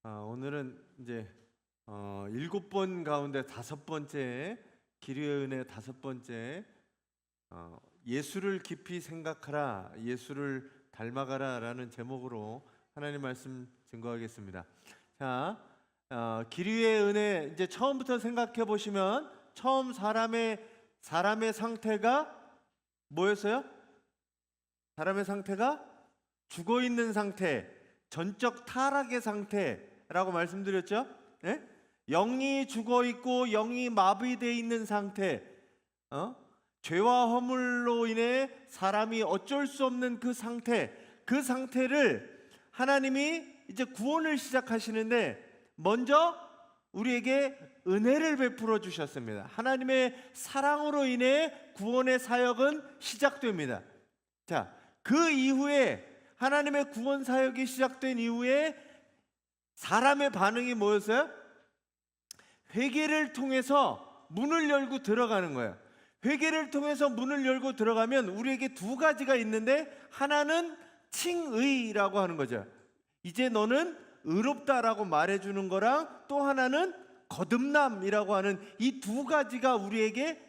오늘은 이제 7번 가운데 5번째 기류의 은혜 5번째 예수를 깊이 생각하라, 예수를 닮아가라라는 제목으로 하나님 말씀 증거하겠습니다. 자, 기류의 은혜 이제 처음부터 생각해 보시면 처음 사람의 상태가 뭐였어요? 사람의 상태가 죽어 있는 상태, 전적 타락의 상태라고 말씀드렸죠? 예? 영이 죽어 있고 영이 마비되어 있는 상태, 죄와 허물로 인해 사람이 어쩔 수 없는 그 상태, 그 상태를 하나님이 이제 구원을 시작하시는데 먼저 우리에게 은혜를 베풀어 주셨습니다. 하나님의 사랑으로 인해 구원의 사역은 시작됩니다. 자, 그 이후에 하나님의 구원 사역이 시작된 이후에 사람의 반응이 뭐였어요? 회개를 통해서 문을 열고 들어가는 거예요. 회개를 통해서 문을 열고 들어가면 우리에게 두 가지가 있는데, 하나는 칭의라고 하는 거죠. 이제 너는 의롭다라고 말해주는 거랑, 또 하나는 거듭남이라고 하는 이 두 가지가 우리에게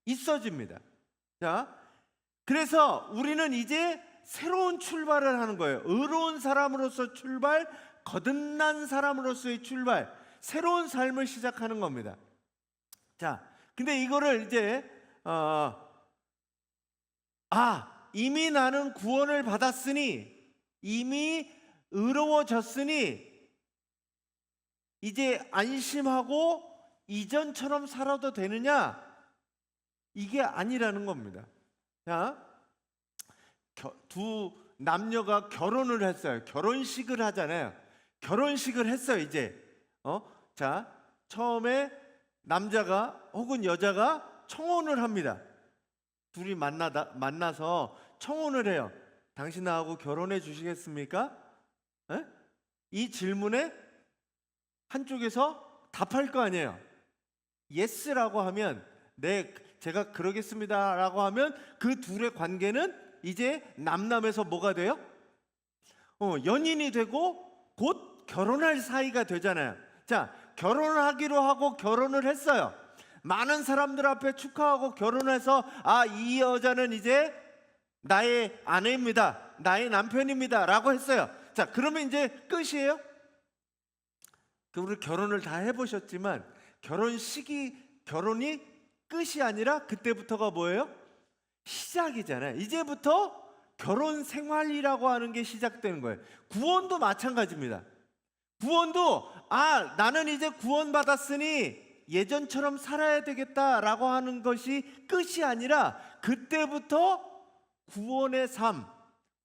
있어집니다. 자, 그래서 우리는 이제 새로운 출발을 하는 거예요. 의로운 사람으로서 출발, 거듭난 사람으로서의 출발, 새로운 삶을 시작하는 겁니다. 자, 근데 이거를 이제 이미 나는 구원을 받았으니, 이미 의로워졌으니 이제 안심하고 이전처럼 살아도 되느냐? 이게 아니라는 겁니다. 자, 두 남녀가 결혼을 했어요. 결혼식을 하잖아요. 결혼식을 했어요. 이제 자, 처음에 남자가 혹은 여자가 청혼을 합니다. 둘이 만나서 청혼을 해요. 당신 나하고 결혼해 주시겠습니까? 에? 이 질문에 한쪽에서 답할 거 아니에요. 예스라고 하면, 네, 제가 그러겠습니다 라고 하면 그 둘의 관계는 이제 남남에서 뭐가 돼요? 연인이 되고 곧 결혼할 사이가 되잖아요. 자, 결혼하기로 하고 결혼을 했어요. 많은 사람들 앞에 축하하고 결혼해서 이 여자는 이제 나의 아내입니다, 나의 남편입니다 라고 했어요. 자, 그러면 이제 끝이에요? 우리 결혼을 다 해보셨지만 결혼이 끝이 아니라 그때부터가 뭐예요? 시작이잖아요. 이제부터 결혼 생활이라고 하는 게 시작되는 거예요. 구원도 마찬가지입니다. 구원도 나는 이제 구원받았으니 예전처럼 살아야 되겠다라고 하는 것이 끝이 아니라 그때부터 구원의 삶,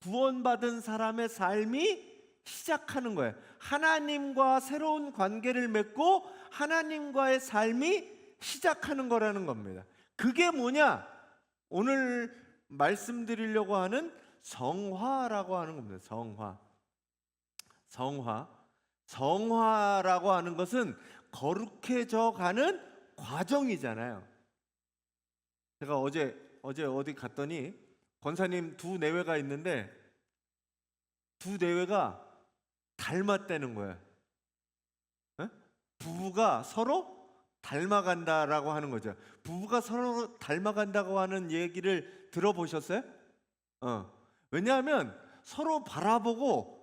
구원받은 사람의 삶이 시작하는 거예요. 하나님과 새로운 관계를 맺고 하나님과의 삶이 시작하는 거라는 겁니다. 그게 뭐냐? 오늘 말씀드리려고 하는 성화라고 하는 겁니다. 성화라고 하는 것은 거룩해져 가는 과정이잖아요. 제가 어제 어디 갔더니 권사님 두 내외가 있는데 두 내외가 닮았다는 거예요. 부부가 서로 닮아간다라고 하는 거죠. 부부가 서로 닮아간다고 하는 얘기를 들어보셨어요? 왜냐하면 서로 바라보고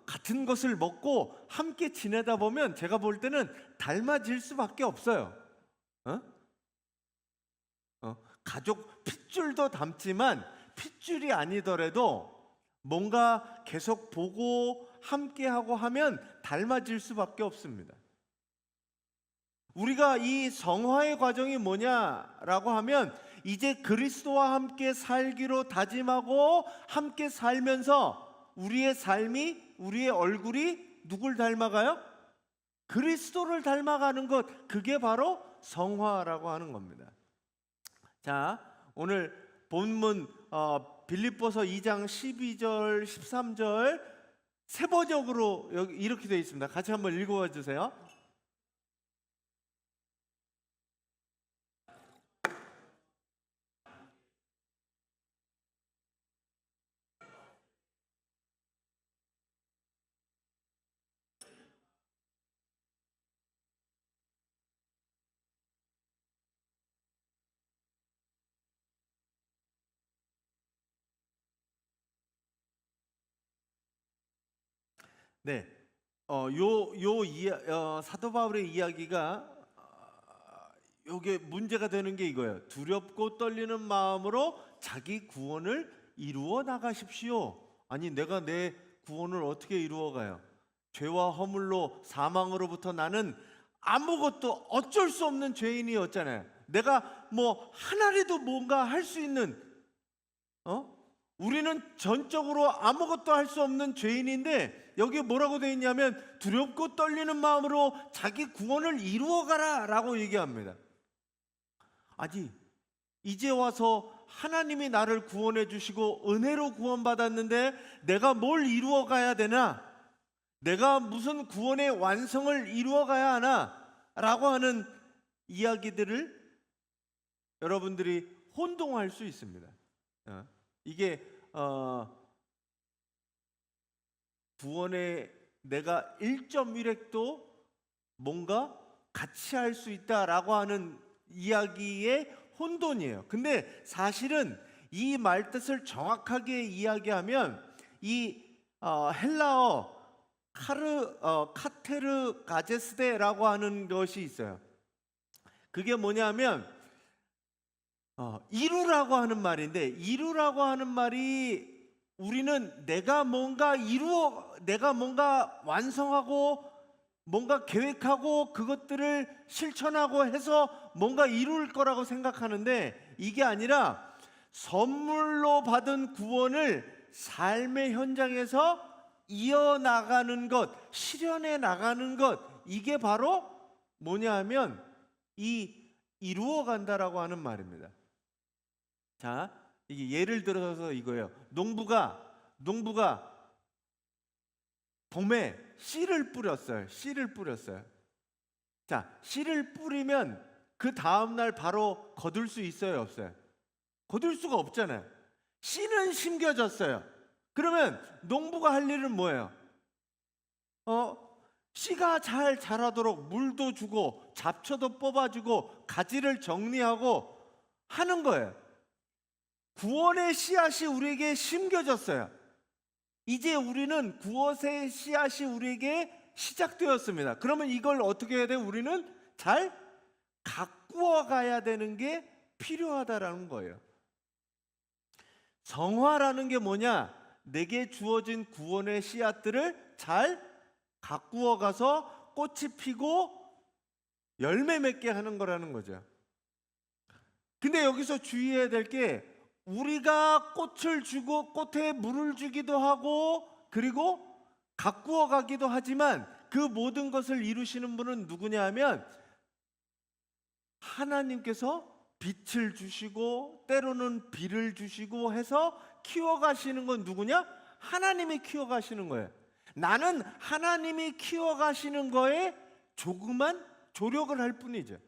같은 것을 먹고 함께 지내다 보면 제가 볼 때는 닮아질 수밖에 없어요. 가족 핏줄도 닮지만 핏줄이 아니더라도 뭔가 계속 보고 함께하고 하면 닮아질 수밖에 없습니다. 우리가 이 성화의 과정이 뭐냐라고 하면, 이제 그리스도와 함께 살기로 다짐하고 함께 살면서 우리의 삶이, 우리의 얼굴이 누굴 닮아가요? 그리스도를 닮아가는 것, 그게 바로 성화라고 하는 겁니다. 자, 오늘 본문 빌립보서 2장 12절 13절 세 번역으로 여기 이렇게 되어 있습니다. 같이 한번 읽어봐 주세요. 네. 사도 바울의 이야기가 요게 문제가 되는 게 이거예요. 두렵고 떨리는 마음으로 자기 구원을 이루어 나가십시오. 아니, 내가 내 구원을 어떻게 이루어가요? 죄와 허물로 사망으로부터 나는 아무것도 어쩔 수 없는 죄인이었잖아요. 내가 뭐 하나라도 뭔가 할 수 있는, 우리는 전적으로 아무것도 할 수 없는 죄인인데, 여기 뭐라고 되어 있냐면 두렵고 떨리는 마음으로 자기 구원을 이루어가라 라고 얘기합니다. 아니, 이제 와서 하나님이 나를 구원해 주시고 은혜로 구원받았는데 내가 뭘 이루어 가야 되나? 내가 무슨 구원의 완성을 이루어 가야 하나? 라고 하는 이야기들을 여러분들이 혼동할 수 있습니다. 이게 구원에 내가 1.1획도 뭔가 같이 할 수 있다라고 하는 이야기의 혼돈이에요. 근데 사실은 이 말뜻을 정확하게 이야기하면 이 헬라어 카테르 가제스데라고 하는 것이 있어요. 그게 뭐냐면 이루라고 하는 말인데, 이루라고 하는 말이 우리는 내가 뭔가 완성하고 뭔가 계획하고 그것들을 실천하고 해서 뭔가 이룰 거라고 생각하는데, 이게 아니라 선물로 받은 구원을 삶의 현장에서 이어나가는 것, 실현해 나가는 것, 이게 바로 뭐냐 하면 이루어 간다라고 하는 말입니다. 자, 이게 예를 들어서 이거예요. 농부가 봄에 씨를 뿌렸어요. 자, 씨를 뿌리면 그 다음 날 바로 거둘 수 있어요, 없어요? 거둘 수가 없잖아요. 씨는 심겨졌어요. 그러면 농부가 할 일은 뭐예요? 씨가 잘 자라도록 물도 주고 잡초도 뽑아주고 가지를 정리하고 하는 거예요. 구원의 씨앗이 우리에게 심겨졌어요. 이제 우리는 구원의 씨앗이 우리에게 시작되었습니다. 그러면 이걸 어떻게 해야 돼요? 우리는 잘 가꾸어 가야 되는 게 필요하다라는 거예요. 성화라는 게 뭐냐? 내게 주어진 구원의 씨앗들을 잘 가꾸어 가서 꽃이 피고 열매 맺게 하는 거라는 거죠. 근데 여기서 주의해야 될 게, 우리가 꽃을 주고 꽃에 물을 주기도 하고 그리고 가꾸어 가기도 하지만 그 모든 것을 이루시는 분은 누구냐 하면 하나님께서 빛을 주시고 때로는 비를 주시고 해서 키워가시는 건 누구냐? 하나님이 키워가시는 거예요. 나는 하나님이 키워가시는 거에 조그만 조력을 할 뿐이죠.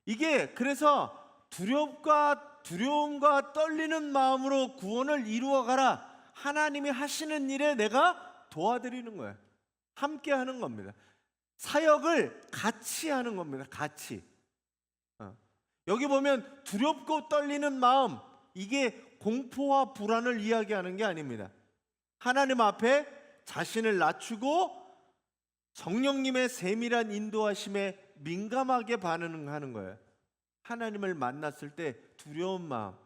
이게 그래서 두려움과 떨리는 마음으로 구원을 이루어가라. 하나님이 하시는 일에 내가 도와드리는 거예요. 함께 하는 겁니다. 사역을 같이 하는 겁니다. 같이. 여기 보면 두렵고 떨리는 마음, 이게 공포와 불안을 이야기하는 게 아닙니다. 하나님 앞에 자신을 낮추고 성령님의 세밀한 인도하심에 민감하게 반응하는 거예요. 하나님을 만났을 때 두려운 마음,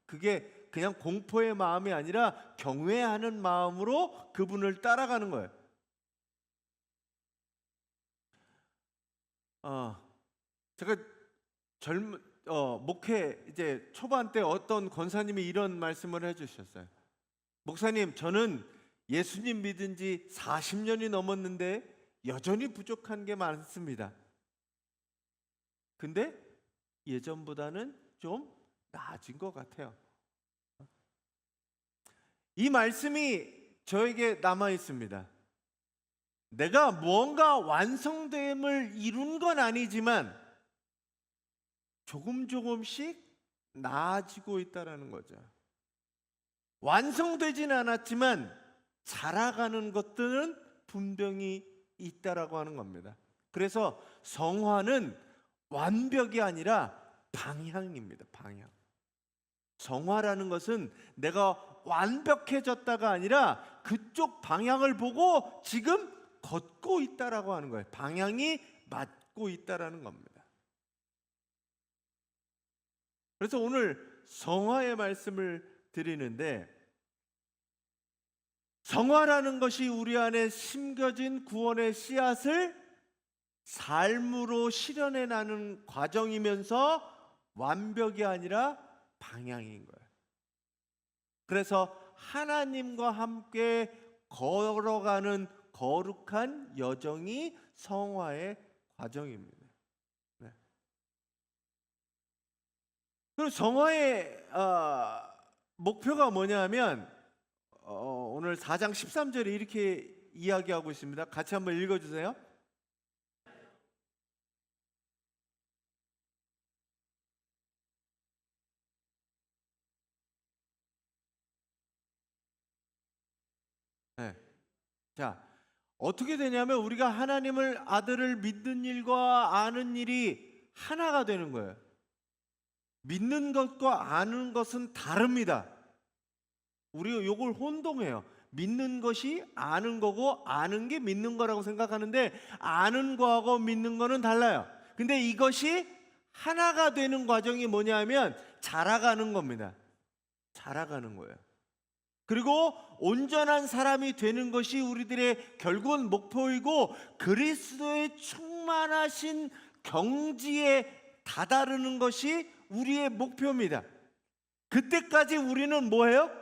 그게 그냥 공포의 마음이 아니라 경외하는 마음으로 그분을 따라가는 거예요. 제가 목회 이제 초반 때 어떤 권사님이 이런 말씀을 해주셨어요. 목사님, 저는 예수님 믿은 지 40년이 넘었는데 여전히 부족한 게 많습니다. 근데 예전보다는 좀 나아진 것 같아요. 이 말씀이 저에게 남아 있습니다. 내가 무언가 완성됨을 이룬 건 아니지만 조금씩 나아지고 있다는 거죠. 완성되진 않았지만 자라가는 것들은 분명히 있다라고 하는 겁니다. 그래서 성화는 완벽이 아니라 방향입니다. 방향. 성화라는 것은 내가 완벽해졌다가 아니라 그쪽 방향을 보고 지금 걷고 있다라고 하는 거예요. 방향이 맞고 있다라는 겁니다. 그래서 오늘 성화의 말씀을 드리는데, 성화라는 것이 우리 안에 심겨진 구원의 씨앗을 삶으로 실현해 나가는 과정이면서 완벽이 아니라 방향인 거예요. 그래서 하나님과 함께 걸어가는 거룩한 여정이 성화의 과정입니다. 네. 그리고 성화의 목표가 뭐냐면 오늘 4장 13절에 이렇게 이야기하고 있습니다. 같이 한번 읽어주세요. 네. 자, 어떻게 되냐면 우리가 하나님을 아들을 믿는 일과 아는 일이 하나가 되는 거예요. 믿는 것과 아는 것은 다릅니다. 우리가 이걸 혼동해요. 믿는 것이 아는 거고 아는 게 믿는 거라고 생각하는데 아는 거하고 믿는 거는 달라요. 근데 이것이 하나가 되는 과정이 뭐냐면 자라가는 겁니다. 자라가는 거예요. 그리고 온전한 사람이 되는 것이 우리들의 결국은 목표이고 그리스도의 충만하신 경지에 다다르는 것이 우리의 목표입니다. 그때까지 우리는 뭐예요?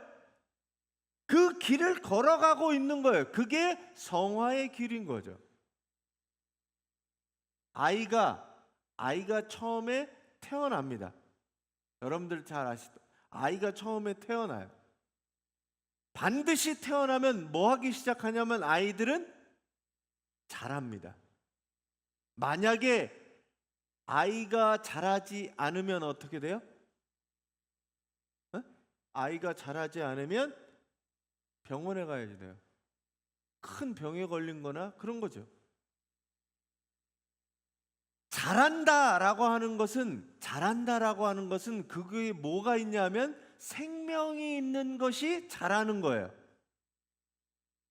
그 길을 걸어가고 있는 거예요. 그게 성화의 길인 거죠. 아이가 처음에 태어납니다. 여러분들 잘 아시죠? 아이가 처음에 태어나요. 반드시 태어나면 뭐 하기 시작하냐면 아이들은 자랍니다. 만약에 아이가 자라지 않으면 어떻게 돼요? 아이가 자라지 않으면 병원에 가야지 돼요. 큰 병에 걸린 거나 그런 거죠. 자란다라고 하는 것은 그게 뭐가 있냐면 생명이 있는 것이 자라는 거예요.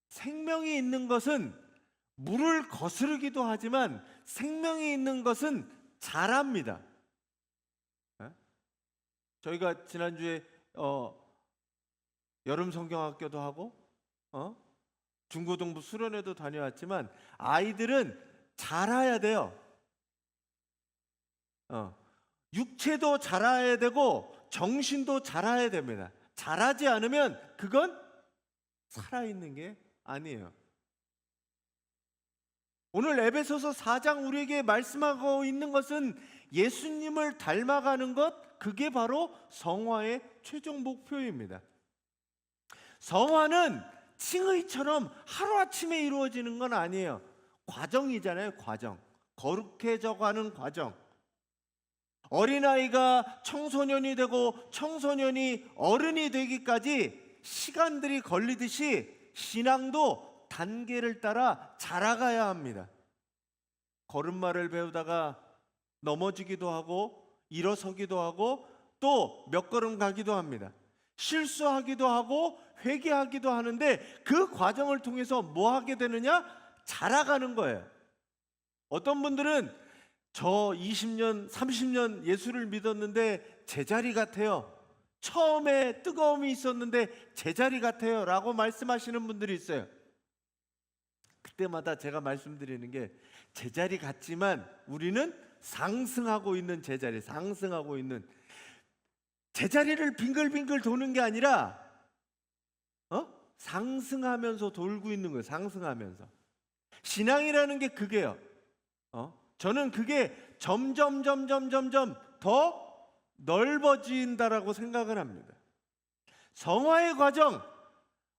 생명이 있는 것은 물을 거스르기도 하지만 생명이 있는 것은 자랍니다. 저희가 지난주에 여름 성경학교도 하고 중고등부 수련회도 다녀왔지만 아이들은 자라야 돼요. 육체도 자라야 되고 정신도 자라야 됩니다. 자라지 않으면 그건 살아있는 게 아니에요. 오늘 에베소서 4장 우리에게 말씀하고 있는 것은 예수님을 닮아가는 것, 그게 바로 성화의 최종 목표입니다. 성화는 칭의처럼 하루아침에 이루어지는 건 아니에요. 과정이잖아요. 과정. 거룩해져가는 과정. 어린아이가 청소년이 되고 청소년이 어른이 되기까지 시간들이 걸리듯이 신앙도 단계를 따라 자라가야 합니다. 걸음마를 배우다가 넘어지기도 하고 일어서기도 하고 또 몇 걸음 가기도 합니다. 실수하기도 하고 회개하기도 하는데 그 과정을 통해서 뭐 하게 되느냐? 자라가는 거예요. 어떤 분들은 저 20년, 30년 예수를 믿었는데 제자리 같아요. 처음에 뜨거움이 있었는데 제자리 같아요 라고 말씀하시는 분들이 있어요. 그때마다 제가 말씀드리는 게 제자리 같지만 우리는 상승하고 있는 제자리, 상승하고 있는 제자리를 빙글빙글 도는 게 아니라 상승하면서 돌고 있는 거예요. 상승하면서. 신앙이라는 게 그게요. 저는 그게 점점 더 넓어진다라고 생각을 합니다. 성화의 과정,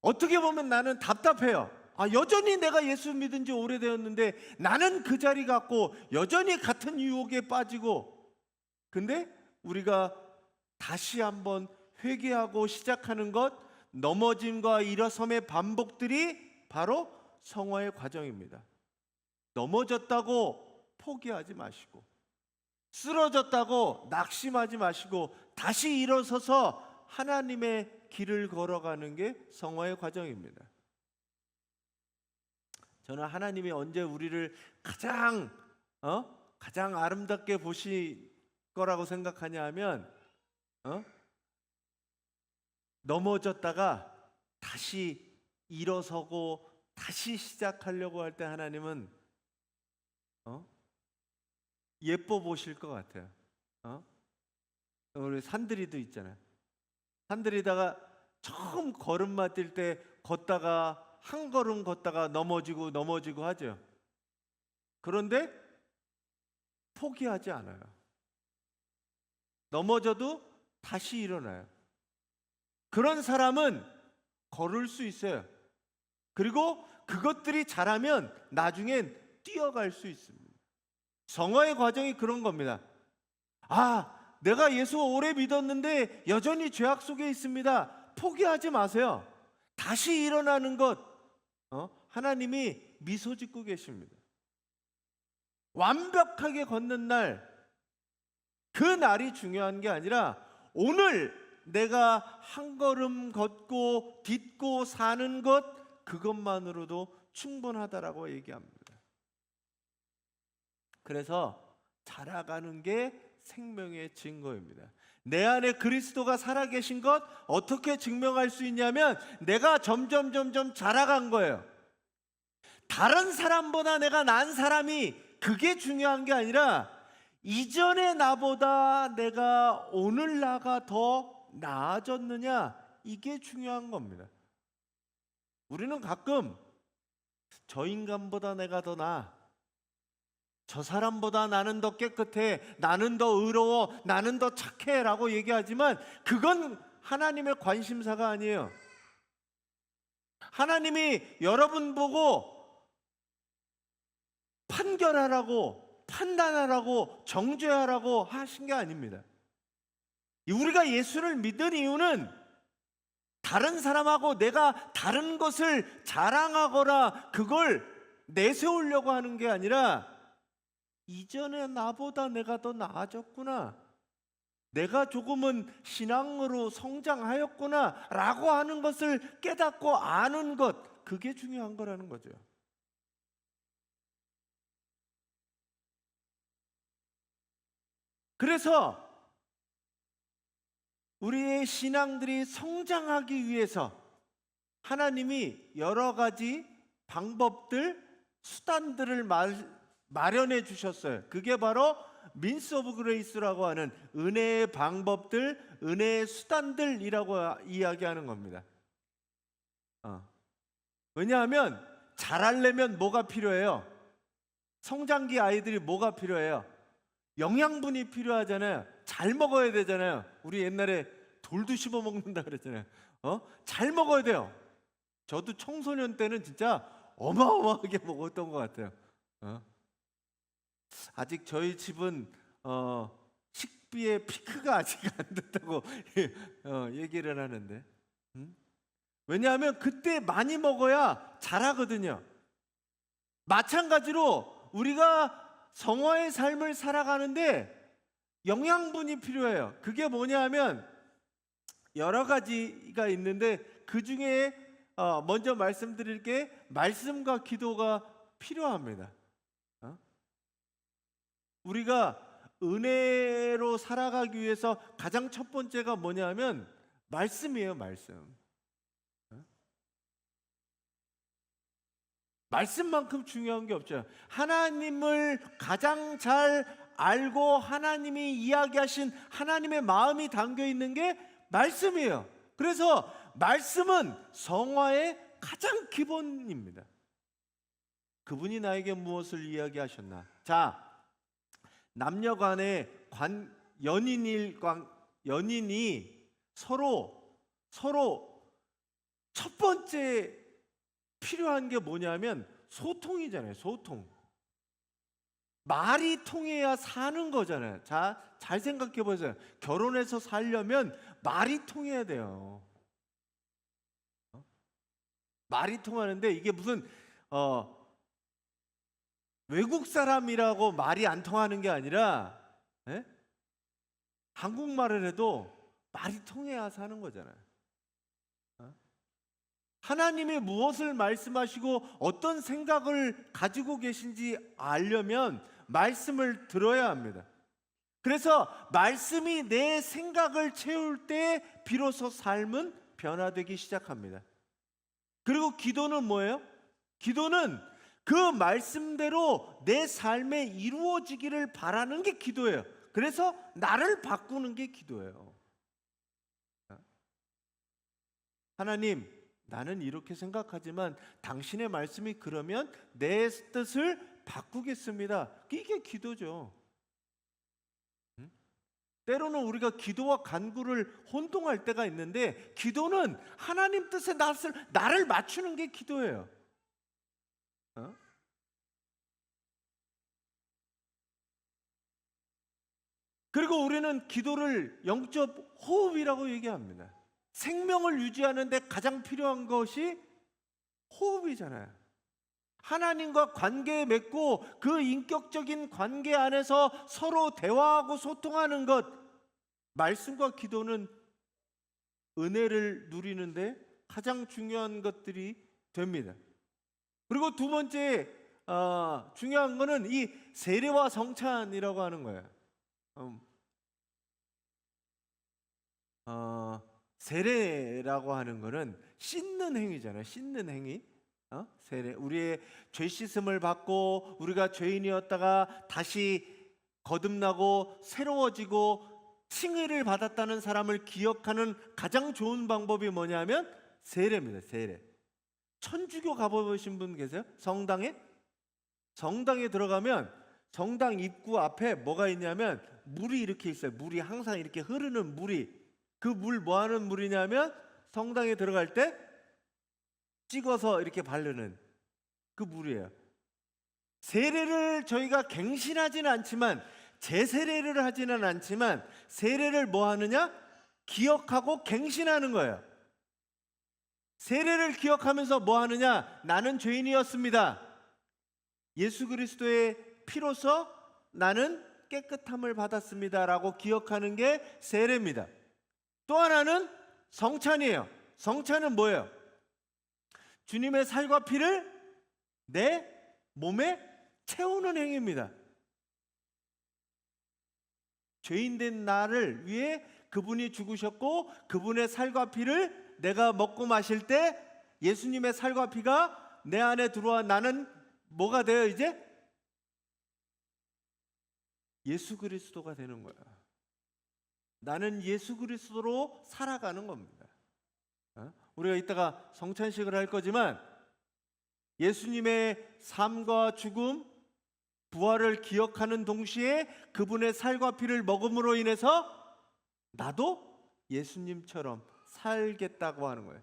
어떻게 보면 나는 답답해요. 여전히 내가 예수 믿은 지 오래되었는데 나는 그 자리 같고 여전히 같은 유혹에 빠지고, 근데 우리가 다시 한번 회개하고 시작하는 것, 넘어짐과 일어섬의 반복들이 바로 성화의 과정입니다. 넘어졌다고 포기하지 마시고, 쓰러졌다고 낙심하지 마시고 다시 일어서서 하나님의 길을 걸어가는 게 성화의 과정입니다. 저는 하나님이 언제 우리를 가장 아름답게 보실 거라고 생각하냐 하면 넘어졌다가 다시 일어서고 다시 시작하려고 할 때 하나님은 예뻐 보실 것 같아요. 우리 산들이도 있잖아요. 산들이다가 처음 걸음마 뛸 때 걷다가 한 걸음 걷다가 넘어지고 하죠. 그런데 포기하지 않아요. 넘어져도 다시 일어나요. 그런 사람은 걸을 수 있어요. 그리고 그것들이 자라면 나중엔 뛰어갈 수 있습니다. 성화의 과정이 그런 겁니다. 내가 예수 오래 믿었는데 여전히 죄악 속에 있습니다. 포기하지 마세요. 다시 일어나는 것, 하나님이 미소 짓고 계십니다. 완벽하게 걷는 날, 그 날이 중요한 게 아니라 오늘 내가 한 걸음 걷고 딛고 사는 것, 그것만으로도 충분하다라고 얘기합니다. 그래서 자라가는 게 생명의 증거입니다. 내 안에 그리스도가 살아계신 것 어떻게 증명할 수 있냐면 내가 점점 자라간 거예요. 다른 사람보다 내가 난 사람이 그게 중요한 게 아니라 이전의 나보다 내가 오늘 나가 더 나아졌느냐, 이게 중요한 겁니다. 우리는 가끔 저 인간보다 내가 더 나아, 저 사람보다 나는 더 깨끗해, 나는 더 의로워, 나는 더 착해 라고 얘기하지만 그건 하나님의 관심사가 아니에요. 하나님이 여러분 보고 판결하라고, 판단하라고, 정죄하라고 하신 게 아닙니다. 우리가 예수를 믿은 이유는 다른 사람하고 내가 다른 것을 자랑하거나 그걸 내세우려고 하는 게 아니라 이전에 나보다 내가 더 나아졌구나, 내가 조금은 신앙으로 성장하였구나 라고 하는 것을 깨닫고 아는 것, 그게 중요한 거라는 거죠. 그래서 우리의 신앙들이 성장하기 위해서 하나님이 여러 가지 방법들, 수단들을 마련해 주셨어요. 그게 바로 민스 오브 그레이스라고 하는 은혜의 방법들, 은혜의 수단들이라고 이야기하는 겁니다. 왜냐하면 잘하려면 뭐가 필요해요? 성장기 아이들이 뭐가 필요해요? 영양분이 필요하잖아요. 잘 먹어야 되잖아요. 우리 옛날에 돌도 씹어 먹는다 그랬잖아요. 잘 먹어야 돼요. 저도 청소년 때는 진짜 어마어마하게 먹었던 것 같아요. 아직 저희 집은 식비의 피크가 아직 안 됐다고 얘기를 하는데, 왜냐하면 그때 많이 먹어야 잘하거든요. 마찬가지로 우리가 성화의 삶을 살아가는데 영양분이 필요해요. 그게 뭐냐 하면 여러 가지가 있는데 그 중에 먼저 말씀드릴 게 말씀과 기도가 필요합니다. 우리가 은혜로 살아가기 위해서 가장 첫 번째가 뭐냐 하면 말씀이에요. 말씀만큼 중요한 게 없죠. 하나님을 가장 잘 알고 하나님이 이야기하신 하나님의 마음이 담겨 있는 게 말씀이에요. 그래서 말씀은 성화의 가장 기본입니다. 그분이 나에게 무엇을 이야기하셨나? 자, 남녀 간의 연인이 서로 첫 번째 필요한 게 뭐냐면 소통이잖아요. 소통. 말이 통해야 사는 거잖아요. 자, 잘 생각해 보세요. 결혼해서 살려면 말이 통해야 돼요. 말이 통하는데 이게 무슨 외국 사람이라고 말이 안 통하는 게 아니라 한국말을 해도 말이 통해야 사는 거잖아요. 하나님이 무엇을 말씀하시고 어떤 생각을 가지고 계신지 알려면 말씀을 들어야 합니다. 그래서 말씀이 내 생각을 채울 때 비로소 삶은 변화되기 시작합니다. 그리고 기도는 뭐예요? 기도는 그 말씀대로 내 삶에 이루어지기를 바라는 게 기도예요. 그래서 나를 바꾸는 게 기도예요. 하나님, 나는 이렇게 생각하지만 당신의 말씀이 그러면 내 뜻을 바꾸겠습니다. 이게 기도죠. 때로는 우리가 기도와 간구를 혼동할 때가 있는데, 기도는 하나님 뜻에 나를 맞추는 게 기도예요. 그리고 우리는 기도를 영적 호흡이라고 얘기합니다. 생명을 유지하는 데 가장 필요한 것이 호흡이잖아요. 하나님과 관계 맺고 그 인격적인 관계 안에서 서로 대화하고 소통하는 것, 말씀과 기도는 은혜를 누리는데 가장 중요한 것들이 됩니다. 그리고 두 번째 중요한 거는 이 세례와 성찬이라고 하는 거예요. 세례라고 하는 거는 씻는 행위잖아요. 씻는 행위. 세례, 우리의 죄 씻음을 받고 우리가 죄인이었다가 다시 거듭나고 새로워지고 칭의를 받았다는 사람을 기억하는 가장 좋은 방법이 뭐냐면 세례입니다. 세례. 천주교 가보신 분 계세요? 성당에? 성당에 들어가면 성당 입구 앞에 뭐가 있냐면 물이 이렇게 있어요. 물이 항상 이렇게 흐르는 물이. 그 물 뭐 하는 물이냐면 성당에 들어갈 때 찍어서 이렇게 바르는 그 물이에요. 세례를 저희가 갱신하지는 않지만, 제세례를 하지는 않지만 세례를 뭐 하느냐? 기억하고 갱신하는 거예요. 세례를 기억하면서 뭐 하느냐? 나는 죄인이었습니다. 예수 그리스도의 피로서 나는 깨끗함을 받았습니다 라고 기억하는 게 세례입니다. 또 하나는 성찬이에요. 성찬은 뭐예요? 주님의 살과 피를 내 몸에 채우는 행위입니다. 죄인된 나를 위해 그분이 죽으셨고 그분의 살과 피를 내가 먹고 마실 때 예수님의 살과 피가 내 안에 들어와 나는 뭐가 돼요? 이제 예수 그리스도가 되는 거야. 나는 예수 그리스도로 살아가는 겁니다. 우리가 이따가 성찬식을 할 거지만 예수님의 삶과 죽음, 부활을 기억하는 동시에 그분의 살과 피를 먹음으로 인해서 나도 예수님처럼 살겠다고 하는 거예요.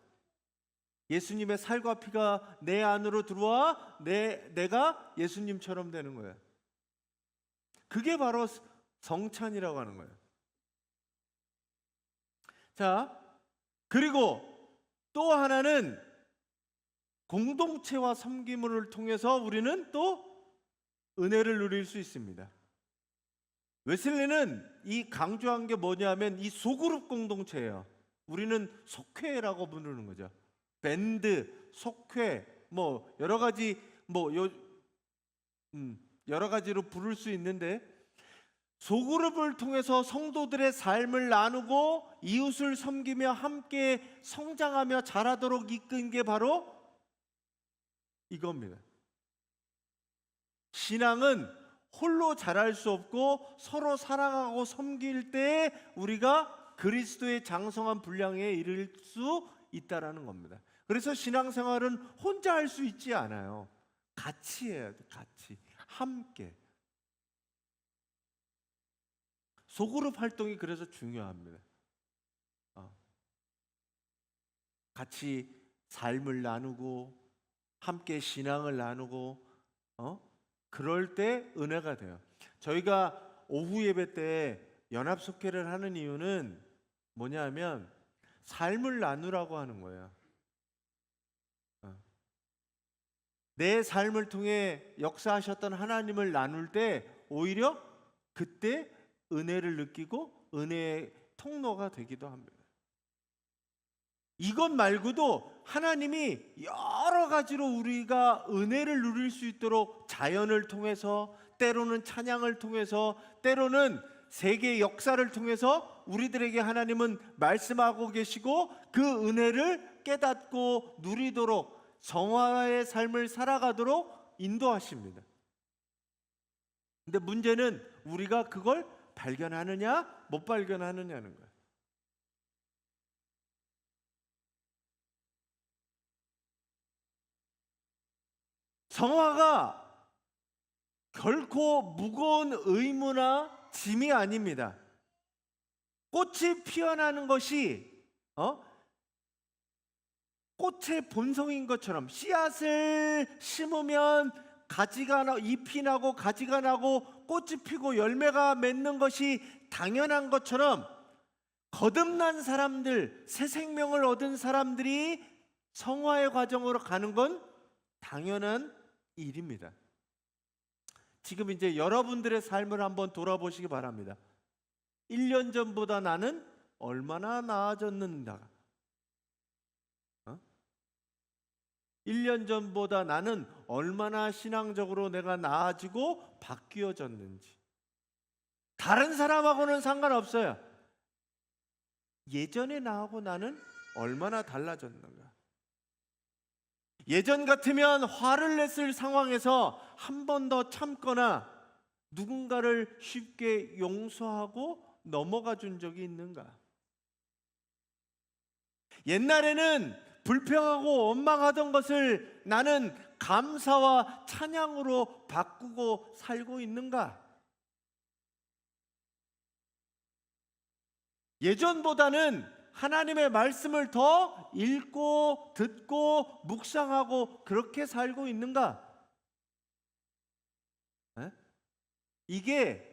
예수님의 살과 피가 내 안으로 들어와 내가 예수님처럼 되는 거예요. 그게 바로 성찬이라고 하는 거예요. 자, 그리고 또 하나는 공동체와 섬김을 통해서 우리는 또 은혜를 누릴 수 있습니다. 웨슬리는 이 강조한 게 뭐냐면 이 소그룹 공동체예요. 우리는 속회라고 부르는 거죠. 밴드, 속회, 뭐 여러 가지 여러 가지로 부를 수 있는데, 소그룹을 통해서 성도들의 삶을 나누고 이웃을 섬기며 함께 성장하며 자라도록 이끈 게 바로 이겁니다. 신앙은 홀로 자랄 수 없고 서로 사랑하고 섬길 때 우리가 그리스도의 장성한 분량에 이를 수 있다라는 겁니다. 그래서 신앙생활은 혼자 할 수 있지 않아요. 같이 해야 돼. 같이 함께. 소그룹 활동이 그래서 중요합니다. 같이 삶을 나누고 함께 신앙을 나누고 그럴 때 은혜가 돼요. 저희가 오후 예배 때 연합속회를 하는 이유는 뭐냐면 삶을 나누라고 하는 거예요. 내 삶을 통해 역사하셨던 하나님을 나눌 때 오히려 그때 은혜를 느끼고 은혜의 통로가 되기도 합니다. 이것 말고도 하나님이 여러 가지로 우리가 은혜를 누릴 수 있도록 자연을 통해서, 때로는 찬양을 통해서, 때로는 세계 역사를 통해서 우리들에게 하나님은 말씀하고 계시고, 그 은혜를 깨닫고 누리도록, 성화의 삶을 살아가도록 인도하십니다. 근데 문제는 우리가 그걸 발견하느냐 못 발견하느냐는 거예요. 성화가 결코 무거운 의무나 짐이 아닙니다. 꽃이 피어나는 것이 꽃의 본성인 것처럼, 씨앗을 심으면 잎이 나고 가지가 나고 꽃이 피고 열매가 맺는 것이 당연한 것처럼, 거듭난 사람들, 새 생명을 얻은 사람들이 성화의 과정으로 가는 건 당연한 일입니다. 지금 이제 여러분들의 삶을 한번 돌아보시기 바랍니다. 1년 전보다 나는 얼마나 나아졌는가? 1년 전보다 나는 얼마나 신앙적으로 내가 나아지고 바뀌어졌는지. 다른 사람하고는 상관없어요. 예전에 나하고 나는 얼마나 달라졌는가? 예전 같으면 화를 냈을 상황에서 한 번 더 참거나 누군가를 쉽게 용서하고 넘어가 준 적이 있는가? 옛날에는 불평하고 원망하던 것을 나는 감사와 찬양으로 바꾸고 살고 있는가? 예전보다는 하나님의 말씀을 더 읽고 듣고 묵상하고 그렇게 살고 있는가? 에? 이게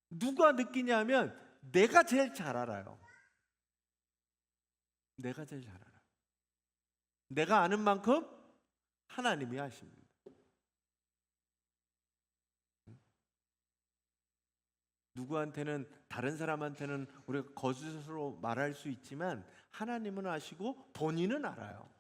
누가 느끼냐면 내가 제일 잘 알아요. 내가 제일 잘 알아요. 내가 아는 만큼 하나님이 아십니다. 누구한테는, 다른 사람한테는 우리가 거짓으로 말할 수 있지만 하나님은 아시고 본인은 알아요.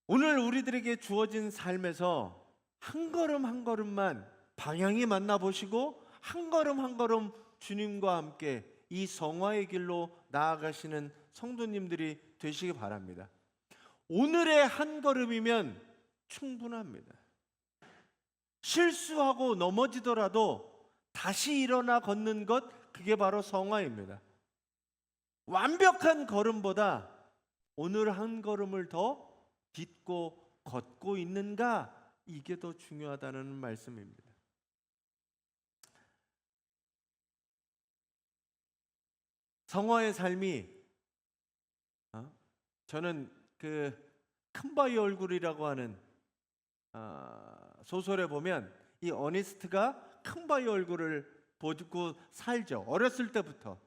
오늘 우리들에게 주어진 삶에서 한 걸음 한 걸음만 방향이 맞나 보시고, 한 걸음 한 걸음 주님과 함께 이 성화의 길로 나아가시는 성도님들이 되시기 바랍니다. 오늘의 한 걸음이면 충분합니다. 실수하고 넘어지더라도 다시 일어나 걷는 것, 그게 바로 성화입니다. 완벽한 걸음보다 오늘 한 걸음을 더 딛고 걷고 있는가, 이게 더 중요하다는 말씀입니다. 성화의 삶이, 저는 그 큰바위 얼굴이라고 하는 소설에 보면 이 어니스트가 큰바위 얼굴을 보고 살죠. 어렸을 때부터.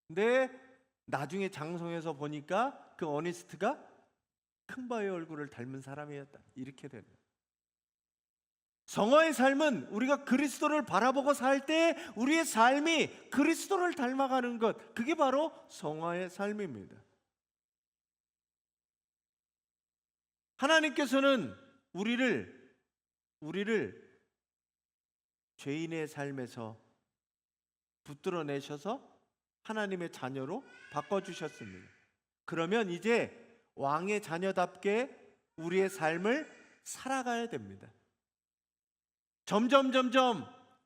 근데 나중에 장성해서 보니까 그 어니스트가 큰바위 얼굴을 닮은 사람이었다. 이렇게 되는. 성화의 삶은 우리가 그리스도를 바라보고 살 때 우리의 삶이 그리스도를 닮아가는 것, 그게 바로 성화의 삶입니다. 하나님께서는 우리를 죄인의 삶에서 붙들어내셔서 하나님의 자녀로 바꿔주셨습니다. 그러면 이제 왕의 자녀답게 우리의 삶을 살아가야 됩니다. 점점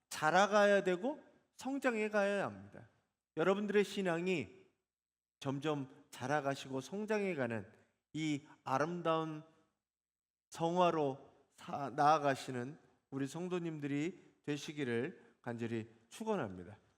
자라가야 되고 성장해 가야 합니다. 여러분들의 신앙이 점점 자라가시고 성장해가는 이 아름다운 성화로 나아가시는 우리 성도님들이 되시기를 간절히 축원합니다.